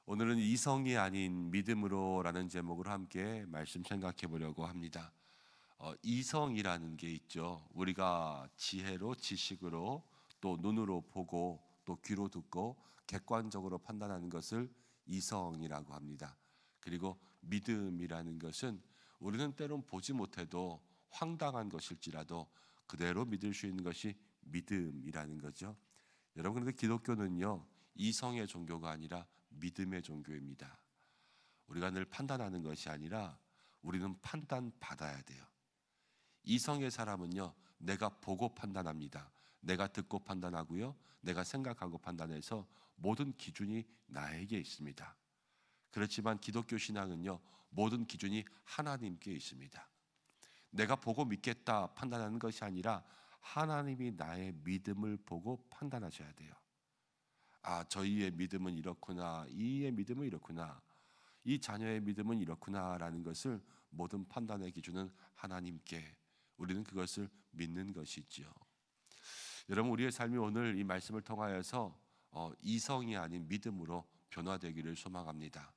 오늘은 이성이 아닌 믿음으로라는 제목으로 함께 말씀 생각해 보려고 합니다. 이성이라는 게 있죠. 우리가 지혜로, 지식으로, 또 눈으로 보고, 또 귀로 듣고 객관적으로 판단하는 것을 이성이라고 합니다. 그리고 믿음이라는 것은 우리는 때론 보지 못해도 황당한 것일지라도 그대로 믿을 수 있는 것이 믿음이라는 거죠. 여러분, 그런데 기독교는요, 이성의 종교가 아니라 믿음의 종교입니다. 우리가 늘 판단하는 것이 아니라 우리는 판단받아야 돼요. 이성의 사람은요, 내가 보고 판단합니다. 내가 듣고 판단하고요, 내가 생각하고 판단해서 모든 기준이 나에게 있습니다. 그렇지만 기독교 신앙은요, 모든 기준이 하나님께 있습니다. 내가 보고 믿겠다 판단하는 것이 아니라 하나님이 나의 믿음을 보고 판단하셔야 돼요. 아, 저희의 믿음은 이렇구나, 이의 믿음은 이렇구나, 이 자녀의 믿음은 이렇구나라는 것을 모든 판단의 기준은 하나님께, 우리는 그것을 믿는 것이지요. 여러분, 우리의 삶이 오늘 이 말씀을 통하여서 이성이 아닌 믿음으로 변화되기를 소망합니다.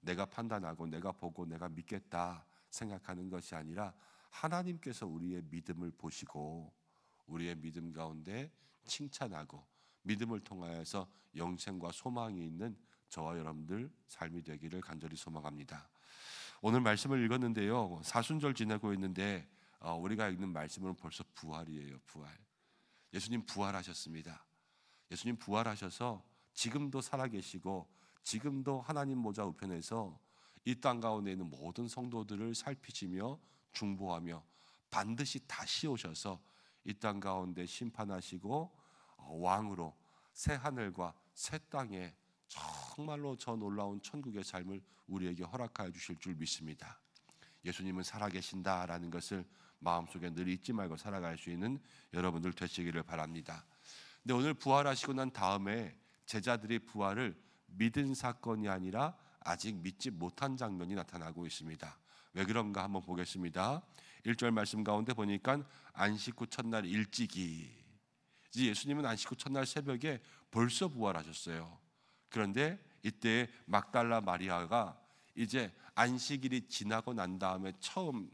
내가 판단하고 내가 보고 내가 믿겠다 생각하는 것이 아니라 하나님께서 우리의 믿음을 보시고 우리의 믿음 가운데 칭찬하고 믿음을 통하여서 영생과 소망이 있는 저와 여러분들 삶이 되기를 간절히 소망합니다. 오늘 말씀을 읽었는데요, 사순절 지내고 있는데 우리가 읽는 말씀은 벌써 부활이에요. 부활. 예수님 부활하셨습니다. 예수님 부활하셔서 지금도 살아계시고 지금도 하나님 보좌 우편에서 이 땅 가운데 있는 모든 성도들을 살피시며 중보하며 반드시 다시 오셔서 이 땅 가운데 심판하시고 왕으로 새 하늘과 새 땅에 정말로 저 놀라운 천국의 삶을 우리에게 허락하여 주실 줄 믿습니다. 예수님은 살아계신다라는 것을 마음속에 늘 잊지 말고 살아갈 수 있는 여러분들 되시기를 바랍니다. 근데 오늘 부활하시고 난 다음에 제자들이 부활을 믿은 사건이 아니라 아직 믿지 못한 장면이 나타나고 있습니다. 왜 그런가 한번 보겠습니다. 1절 말씀 가운데 보니까 안식 후 첫날 일찍이, 이제 예수님은 안식 후 첫날 새벽에 벌써 부활하셨어요. 그런데 이때 막달라 마리아가 이제 안식일이 지나고 난 다음에 처음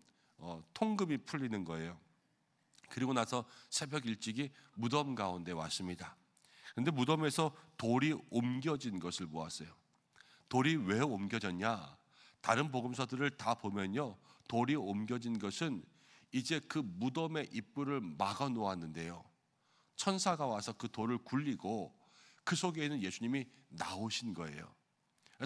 통금이 풀리는 거예요. 그리고 나서 새벽 일찍이 무덤 가운데 왔습니다. 그런데 무덤에서 돌이 옮겨진 것을 보았어요. 돌이 왜 옮겨졌냐? 다른 복음서들을 다 보면요, 돌이 옮겨진 것은 이제 그 무덤의 입구를 막아 놓았는데요, 천사가 와서 그 돌을 굴리고 그 속에 있는 예수님이 나오신 거예요.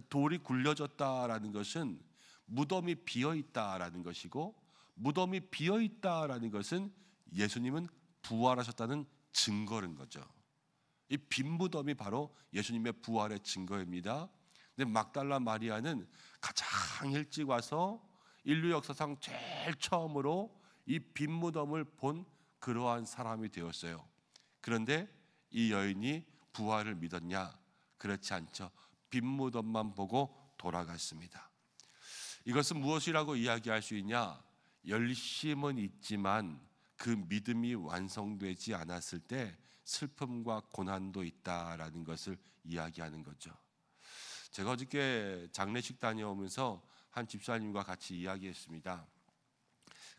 돌이 굴려졌다라는 것은 무덤이 비어있다라는 것이고, 무덤이 비어있다라는 것은 예수님은 부활하셨다는 증거인 거죠. 이 빈 무덤이 바로 예수님의 부활의 증거입니다. 근데 막달라 마리아는 가장 일찍 와서 인류 역사상 제일 처음으로 이 빈 무덤을 본 그러한 사람이 되었어요. 그런데 이 여인이 부활을 믿었냐? 그렇지 않죠. 빈 무덤만 보고 돌아갔습니다. 이것은 무엇이라고 이야기할 수 있냐? 열심은 있지만 그 믿음이 완성되지 않았을 때 슬픔과 고난도 있다라는 것을 이야기하는 거죠. 제가 어저께 장례식 다녀오면서 한 집사님과 같이 이야기했습니다.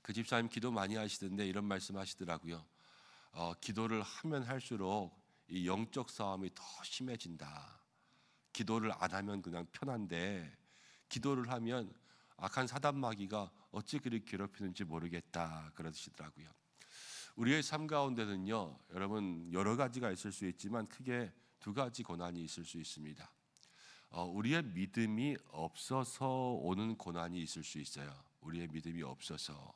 그 집사님 기도 많이 하시던데 이런 말씀 하시더라고요. 기도를 하면 할수록 이 영적 싸움이 더 심해진다. 기도를 안 하면 그냥 편한데 기도를 하면 악한 사단 마귀가 어찌 그리 괴롭히는지 모르겠다 그러시더라고요. 우리의 삶 가운데는요, 여러분, 여러 가지가 있을 수 있지만 크게 두 가지 고난이 있을 수 있습니다. 우리의 믿음이 없어서 오는 고난이 있을 수 있어요. 우리의 믿음이 없어서.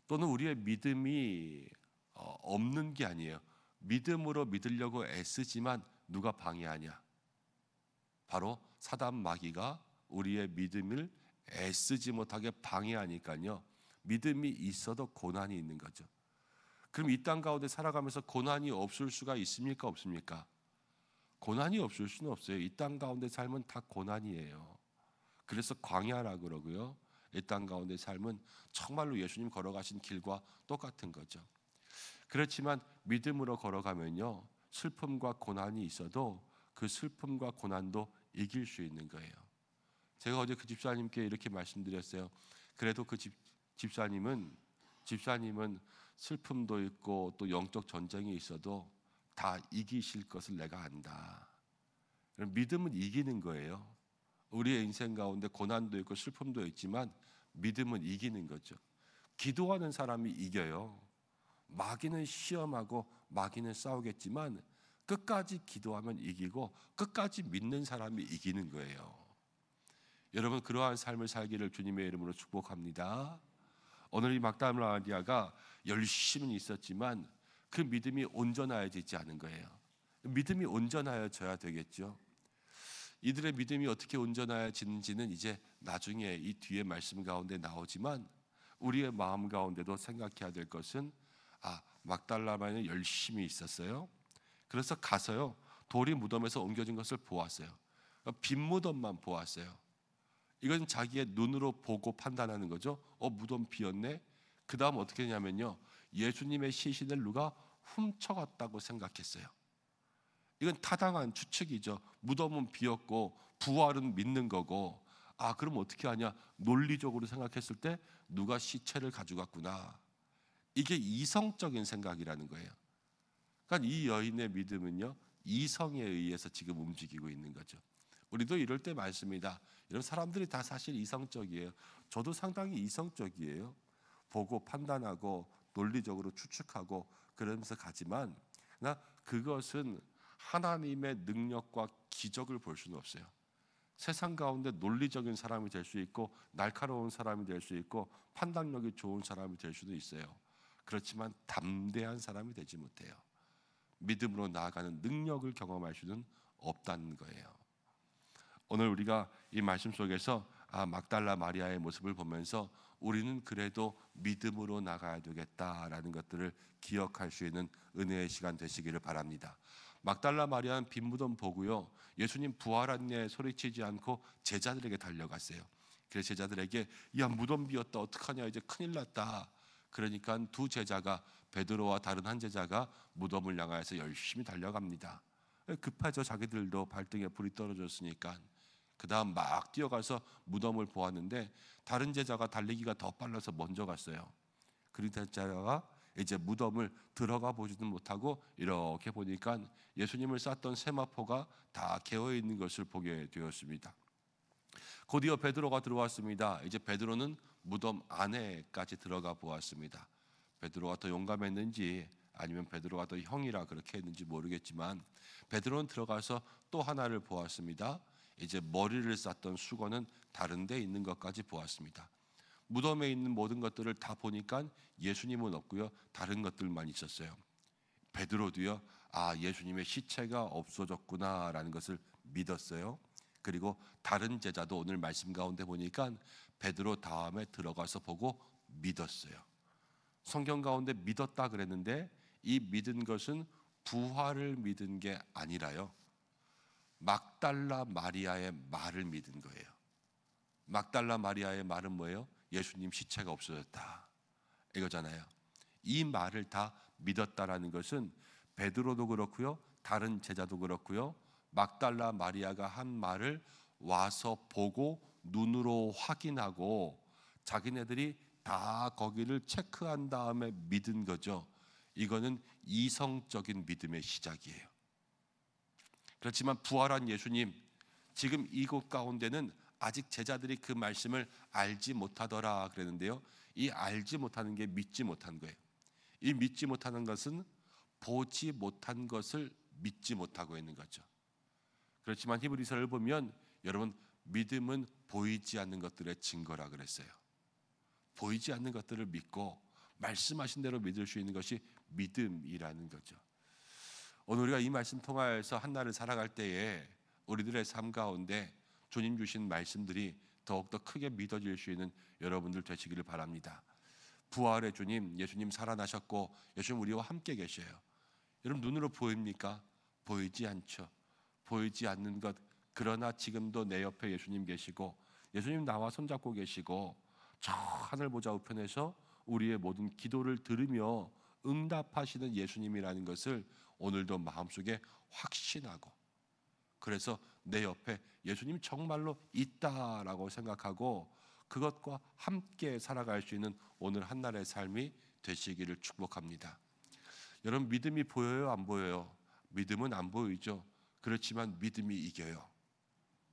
또는 우리의 믿음이 없는 게 아니에요. 믿음으로 믿으려고 애쓰지만 누가 방해하냐? 바로 사단 마귀가 우리의 믿음을 애쓰지 못하게 방해하니까요, 믿음이 있어도 고난이 있는 거죠. 그럼 이 땅 가운데 살아가면서 고난이 없을 수가 있습니까? 없습니까? 고난이 없을 수는 없어요. 이 땅 가운데 삶은 다 고난이에요. 그래서 광야라 그러고요, 이 땅 가운데 삶은 정말로 예수님 걸어가신 길과 똑같은 거죠. 그렇지만 믿음으로 걸어가면요, 슬픔과 고난이 있어도 그 슬픔과 고난도 이길 수 있는 거예요. 제가 어제 그 집사님께 이렇게 말씀드렸어요. 그래도 그 집사님은 슬픔도 있고 또 영적 전쟁이 있어도 다 이기실 것을 내가 안다. 믿음은 이기는 거예요. 우리의 인생 가운데 고난도 있고 슬픔도 있지만 믿음은 이기는 거죠. 기도하는 사람이 이겨요. 마귀는 시험하고 마귀는 싸우겠지만 끝까지 기도하면 이기고 끝까지 믿는 사람이 이기는 거예요. 여러분, 그러한 삶을 살기를 주님의 이름으로 축복합니다. 오늘 이 막달라 마리아가 열심히 있었지만 그 믿음이 온전하여지지 않은 거예요. 믿음이 온전하여져야 되겠죠. 이들의 믿음이 어떻게 온전하여지는지는 이제 나중에 이 뒤에 말씀 가운데 나오지만 우리의 마음 가운데도 생각해야 될 것은 막달라 마리아는 열심히 있었어요. 그래서 가서요, 돌이 무덤에서 옮겨진 것을 보았어요. 빈 무덤만 보았어요. 이건 자기의 눈으로 보고 판단하는 거죠. 무덤 비었네. 그 다음 어떻게 했냐면요, 예수님의 시신을 누가 훔쳐갔다고 생각했어요. 이건 타당한 추측이죠. 무덤은 비었고 부활은 믿는 거고, 그럼 어떻게 하냐, 논리적으로 생각했을 때 누가 시체를 가져갔구나. 이게 이성적인 생각이라는 거예요. 그러니까 이 여인의 믿음은요, 이성에 의해서 지금 움직이고 있는 거죠. 우리도 이럴 때 많습니다. 이런 사람들이 다 사실 이성적이에요. 저도 상당히 이성적이에요. 보고 판단하고 논리적으로 추측하고 그러면서 가지만, 그러나 그것은 하나님의 능력과 기적을 볼 수는 없어요. 세상 가운데 논리적인 사람이 될 수 있고 날카로운 사람이 될 수 있고 판단력이 좋은 사람이 될 수도 있어요. 그렇지만 담대한 사람이 되지 못해요. 믿음으로 나아가는 능력을 경험할 수는 없다는 거예요. 오늘 우리가 이 말씀 속에서 막달라 마리아의 모습을 보면서 우리는 그래도 믿음으로 나가야 되겠다라는 것들을 기억할 수 있는 은혜의 시간 되시기를 바랍니다. 막달라 마리아는 빈 무덤 보고요, 예수님 부활했네 소리치지 않고 제자들에게 달려갔어요. 그래서 제자들에게 야, 무덤 비었다, 어떡하냐, 이제 큰일 났다. 그러니까 두 제자가, 베드로와 다른 한 제자가 무덤을 향해서 열심히 달려갑니다. 급하죠. 자기들도 발등에 불이 떨어졌으니까. 그 다음 막 뛰어가서 무덤을 보았는데 다른 제자가 달리기가 더 빨라서 먼저 갔어요. 그리고 제자가 이제 무덤을 들어가 보지도 못하고 이렇게 보니까 예수님을 쌌던 세마포가 다 개어 있는 것을 보게 되었습니다. 곧이어 베드로가 들어왔습니다. 이제 베드로는 무덤 안에까지 들어가 보았습니다. 베드로가 더 용감했는지 아니면 베드로가 더 형이라 그렇게 했는지 모르겠지만 베드로는 들어가서 또 하나를 보았습니다. 이제 머리를 쌌던 수건은 다른 데 있는 것까지 보았습니다. 무덤에 있는 모든 것들을 다 보니까 예수님은 없고요, 다른 것들만 있었어요. 베드로도요, 예수님의 시체가 없어졌구나라는 것을 믿었어요. 그리고 다른 제자도 오늘 말씀 가운데 보니까 베드로 다음에 들어가서 보고 믿었어요. 성경 가운데 믿었다 그랬는데 이 믿은 것은 부활을 믿은 게 아니라요, 막달라 마리아의 말을 믿은 거예요. 막달라 마리아의 말은 뭐예요? 예수님 시체가 없어졌다, 이거잖아요. 이 말을 다 믿었다라는 것은 베드로도 그렇고요, 다른 제자도 그렇고요, 막달라 마리아가 한 말을 와서 보고 눈으로 확인하고 자기네들이 다 거기를 체크한 다음에 믿은 거죠. 이거는 이성적인 믿음의 시작이에요. 그렇지만 부활한 예수님, 지금 이곳 가운데는 아직 제자들이 그 말씀을 알지 못하더라 그랬는데요, 이 알지 못하는 게 믿지 못한 거예요. 이 믿지 못하는 것은 보지 못한 것을 믿지 못하고 있는 거죠. 그렇지만 히브리서를 보면 여러분, 믿음은 보이지 않는 것들의 증거라 그랬어요. 보이지 않는 것들을 믿고 말씀하신 대로 믿을 수 있는 것이 믿음이라는 거죠. 오늘 우리가 이 말씀 통하여서 한 날을 살아갈 때에 우리들의 삶 가운데 주님 주신 말씀들이 더욱더 크게 믿어질 수 있는 여러분들 되시기를 바랍니다. 부활의 주님, 예수님 살아나셨고 예수님 우리와 함께 계셔요. 여러분, 눈으로 보입니까? 보이지 않죠. 보이지 않는 것, 그러나 지금도 내 옆에 예수님 계시고 예수님 나와 손잡고 계시고 저 하늘 보좌 우편에서 우리의 모든 기도를 들으며 응답하시는 예수님이라는 것을 오늘도 마음속에 확신하고 그래서 내 옆에 예수님 정말로 있다라고 생각하고 그것과 함께 살아갈 수 있는 오늘 한날의 삶이 되시기를 축복합니다. 여러분, 믿음이 보여요, 안 보여요? 믿음은 안 보이죠. 그렇지만 믿음이 이겨요.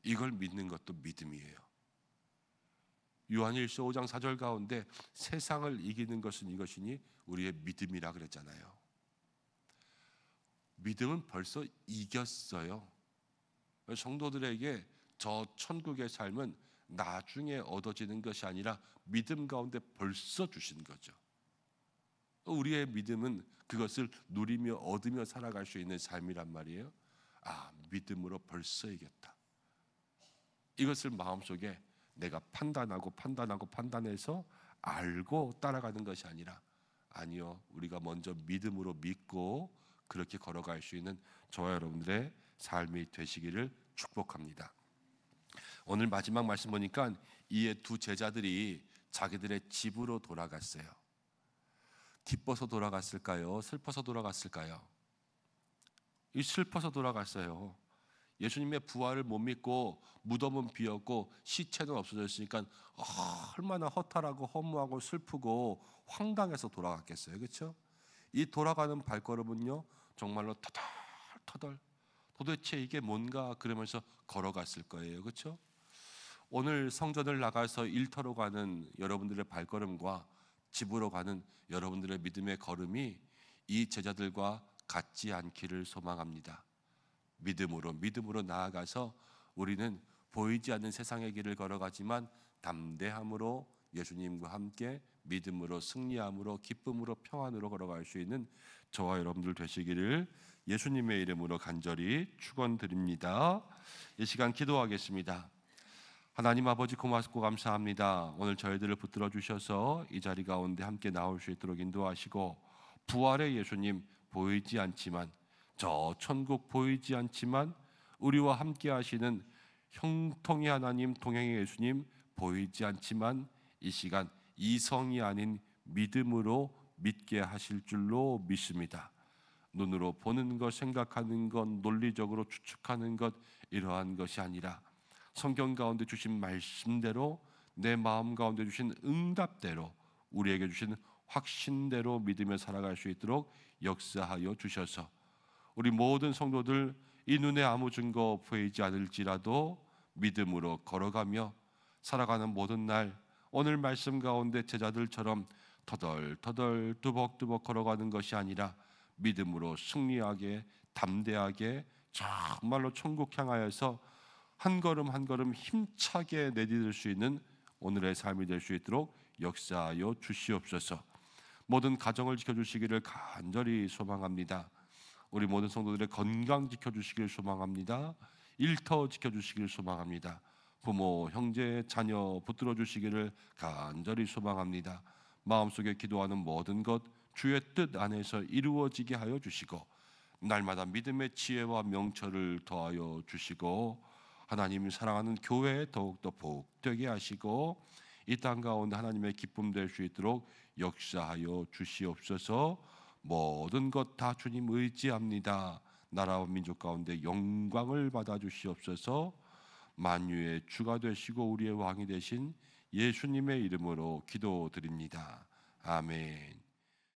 이걸 믿는 것도 믿음이에요. 요한일서 5장 4절 가운데 세상을 이기는 것은 이것이니 우리의 믿음이라 그랬잖아요. 믿음은 벌써 이겼어요. 성도들에게 저 천국의 삶은 나중에 얻어지는 것이 아니라 믿음 가운데 벌써 주신 거죠. 우리의 믿음은 그것을 누리며 얻으며 살아갈 수 있는 삶이란 말이에요. 믿음으로 벌써 이겼다. 이것을 마음속에 내가 판단해서 알고 따라가는 것이 아니라, 아니요, 우리가 먼저 믿음으로 믿고 그렇게 걸어갈 수 있는 저와 여러분들의 삶이 되시기를 축복합니다. 오늘 마지막 말씀 보니까 이에 두 제자들이 자기들의 집으로 돌아갔어요. 기뻐서 돌아갔을까요? 슬퍼서 돌아갔을까요? 슬퍼서 돌아갔어요. 예수님의 부활을 못 믿고 무덤은 비었고 시체는 없어졌으니까 얼마나 허탈하고 허무하고 슬프고 황당해서 돌아갔겠어요. 그렇죠? 이 돌아가는 발걸음은요, 정말로 터덜터덜 도대체 이게 뭔가 그러면서 걸어갔을 거예요. 그렇죠? 오늘 성전을 나가서 일터로 가는 여러분들의 발걸음과 집으로 가는 여러분들의 믿음의 걸음이 이 제자들과 같지 않기를 소망합니다. 믿음으로 나아가서 우리는 보이지 않는 세상의 길을 걸어가지만 담대함으로 예수님과 함께 믿음으로 승리함으로 기쁨으로 평안으로 걸어갈 수 있는 저와 여러분들 되시기를 예수님의 이름으로 간절히 축원드립니다. 이 시간 기도하겠습니다. 하나님 아버지, 고맙고 감사합니다. 오늘 저희들을 붙들어 주셔서 이 자리 가운데 함께 나올 수 있도록 인도하시고, 부활의 예수님 보이지 않지만, 저 천국 보이지 않지만 우리와 함께 하시는 형통의 하나님, 동행의 예수님 보이지 않지만 이 시간 이성이 아닌 믿음으로 믿게 하실 줄로 믿습니다. 눈으로 보는 것, 생각하는 것, 논리적으로 추측하는 것, 이러한 것이 아니라 성경 가운데 주신 말씀대로, 내 마음 가운데 주신 응답대로, 우리에게 주신 확신대로 믿으며 살아갈 수 있도록 역사하여 주셔서 우리 모든 성도들 이 눈에 아무 증거 보이지 않을지라도 믿음으로 걸어가며 살아가는 모든 날, 오늘 말씀 가운데 제자들처럼 터덜터덜 뚜벅뚜벅 걸어가는 것이 아니라 믿음으로 승리하게 담대하게 정말로 천국 향하여서 한 걸음 한 걸음 힘차게 내디딜 수 있는 오늘의 삶이 될 수 있도록 역사하여 주시옵소서. 모든 가정을 지켜주시기를 간절히 소망합니다. 우리 모든 성도들의 건강 지켜주시기를 소망합니다. 일터 지켜주시기를 소망합니다. 부모, 형제, 자녀 붙들어 주시기를 간절히 소망합니다. 마음속에 기도하는 모든 것 주의 뜻 안에서 이루어지게 하여 주시고, 날마다 믿음의 지혜와 명철을 더하여 주시고, 하나님 사랑하는 교회에 더욱더 복되게 하시고, 이 땅 가운데 하나님의 기쁨 될 수 있도록 역사하여 주시옵소서. 모든 것 다 주님 의지합니다. 나라와 민족 가운데 영광을 받아 주시옵소서. 만유의 주가 되시고 우리의 왕이 되신 예수님의 이름으로 기도드립니다. 아멘.